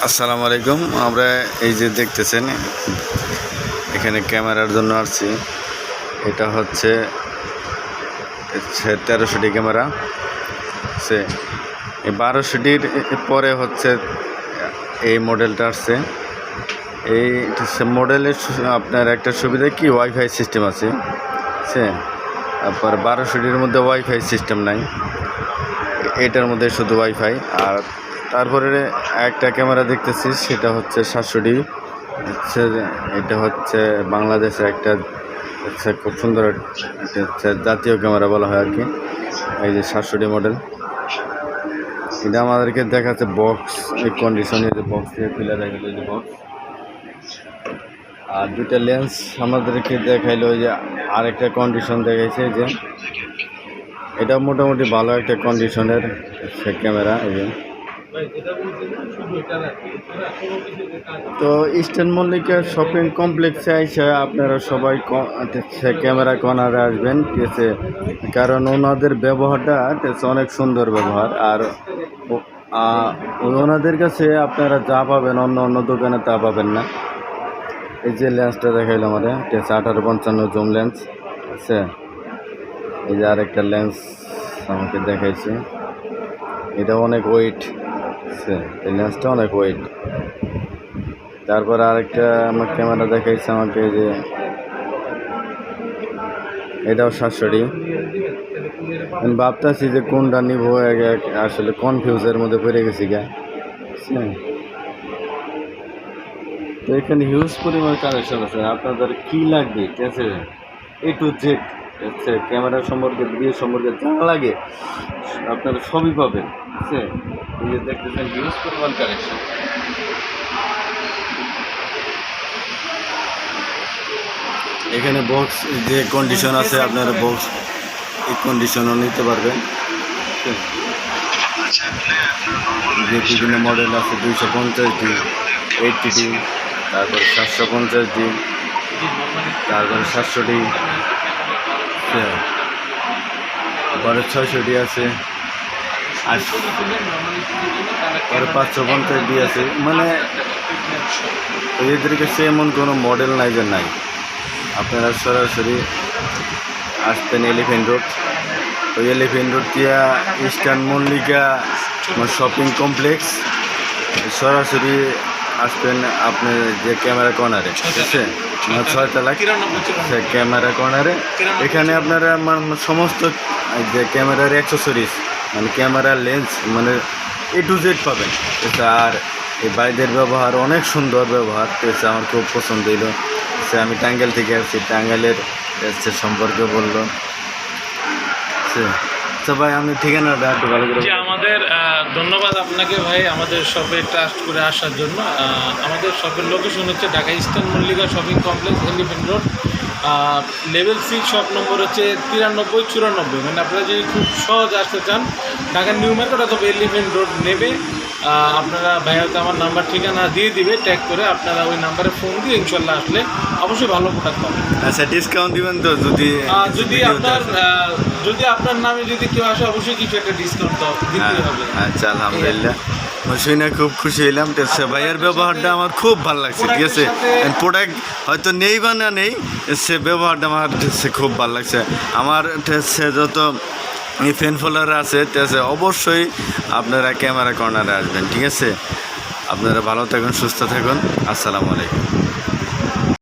আসসালামু আলাইকুম। আমরা এই যে দেখতেছেন এখানে ক্যামেরার জন্য আসছি। এটা হচ্ছে 1300D ক্যামেরা। সে 1200Dর পরে হচ্ছে এই মডেলটা আসছে। এই মডেলের আপনার একটা সুবিধা কি, ওয়াইফাই সিস্টেম আছে। সে তারপর 1200Dর মধ্যে ওয়াইফাই সিস্টেম নাই, এটার মধ্যে শুধু ওয়াইফাই। আর তারপরে একটা ক্যামেরা দেখতেছি, সেটা হচ্ছে 700D। এটা হচ্ছে বাংলাদেশে একটা খুব সুন্দর একটা জাতীয় ক্যামেরা বলা হয় আর কি। এই যে 700D মডেল, এটা আমাদেরকে দেখাচ্ছে বক্স এই কন্ডিশনে, যে বক্স দিয়ে খুলে দেখালো যে বক্স। আর দুটা লেন্স আমাদেরকে দেখাইলো, যে আরেকটা কন্ডিশন দেখাইছে যে এটা মোটামুটি ভালো একটা কন্ডিশনের ক্যামেরা। এই যে তো ইস্টার্ন মল্লিকা শপিং কমপ্লেক্সে এসে আপনারা সবাই ক্যামেরা কর্নারে আসবেন, ঠিক আছে। কারণ ওনাদের ব্যবহারটা অনেক সুন্দর ব্যবহার। আর ওনাদের কাছে আপনারা যা পাবেন অন্য অন্য দোকানে তা পাবেন না। এই যে লেন্সটা দেখাইলো আমাদের, ঠিক আছে, 1855 জুম লেন্স আছে। এই যে আরেকটা লেন্স আমাকে দেখাইছে, এটা অনেক ওয়েট, এই লেন্সটা অনেক ওয়েট। তারপর আরেকটা আমার ক্যামেরা দেখাইছে আমাকে, যে এটাও 700D। আমি ভাবতেছি যে কোনটা নিব, আসলে কনফিউজের মধ্যে পড়ে গেছি গা। তো এখানে হিউজ পরিমাণ কালেকশন আছে, আপনাদের কি লাগবে, ঠিক আছে, A to Z, ঠিক আছে, ক্যামেরা সম্পর্কে বিয়ে সম্পর্কে যা লাগে আপনারা সবই পাবেন, ঠিক আছে। এই যে দেখতেছেন হিউজ পরিমাণ কালেকশন। এখানে বক্স যে কন্ডিশন আছে, আপনারা বক্স এই কন্ডিশনও নিতে পারবেন। যে বিভিন্ন মডেল আছে, 250D, 80D, তারপরে 750D, তারপরে 700D, পরে 600D আছে, আর পরে 550D আছে। মানে এদের কাছে এমন কোনো মডেল নাই যে নাই। আপনারা সরাসরি আসতেন এলিফ্যান্ট রোড, ওই এলিফ্যান্ট রোড দিয়া ইস্টার্ন মল্লিকা শপিং কমপ্লেক্স, সরাসরি আসবেন আপনি যে ক্যামেরা কর্নারে, ঠিক আছে, 6 তলা ক্যামেরা কর্নারে। এখানে আপনারা সমস্ত যে ক্যামেরার অ্যাক্সেসরিজ, মানে ক্যামেরা লেন্স, মানে A to Z পাবেন। আর এই ভাইদের ব্যবহার অনেক সুন্দর ব্যবহার, ঠিক আছে, আমার খুব পছন্দ হইল। আমি টাঙ্গাইল থেকে আসছি, টাঙ্গাইলের সম্পর্কে বললো। আচ্ছা ভাই, আমি ঠিকানাটা একটু ভালো করে। আমাদের ধন্যবাদ আপনাকে ভাই, আমাদের শপে ট্রাস্ট করে আসার জন্য। আমাদের শপের লোকেশন হচ্ছে Dhaka eastern Mallika shopping complex, elephant road, level 6, shop number হচ্ছে 9394। মানে আপনারা যদি খুব সহজ আসতে চান ঢাকার নিউ মার্কেট অথবা এলিফ্যান্ট রোড নেবে, আপনারা ভাই হয়তো আমার নাম্বার ঠিকানা দিয়ে দিবে ট্যাগ করে, আপনারা ওই নাম্বারে ফোন দিয়ে ইনশাল্লাহ আসলে অবশ্যই ভালো প্রোডাক্ট পাবেন। আচ্ছা, ডিসকাউন্ট দিবেন তো? যদি আপনার নামে যদি কেউ আসে অবশ্যই কিছু একটা ডিসকাউন্ট দিতে হবে। আচ্ছা, আলহামদুলিল্লাহ, শুনে খুব খুশি হইলাম। ভাইয়ের ব্যবহারটা আমার খুব ভালো লাগছে, ঠিক আছে। প্রোডাক্ট হয়তো নেই বা না নেই, সে ব্যবহারটা আমার খুব ভালো লাগছে। আমার যত ফ্যান ফলোয়ার আছে, অবশ্যই আপনারা ক্যামেরা কর্নারে আসবেন, ঠিক আছে। আপনারা ভালো থাকুন, সুস্থ থাকুন। আসসালামু আলাইকুম।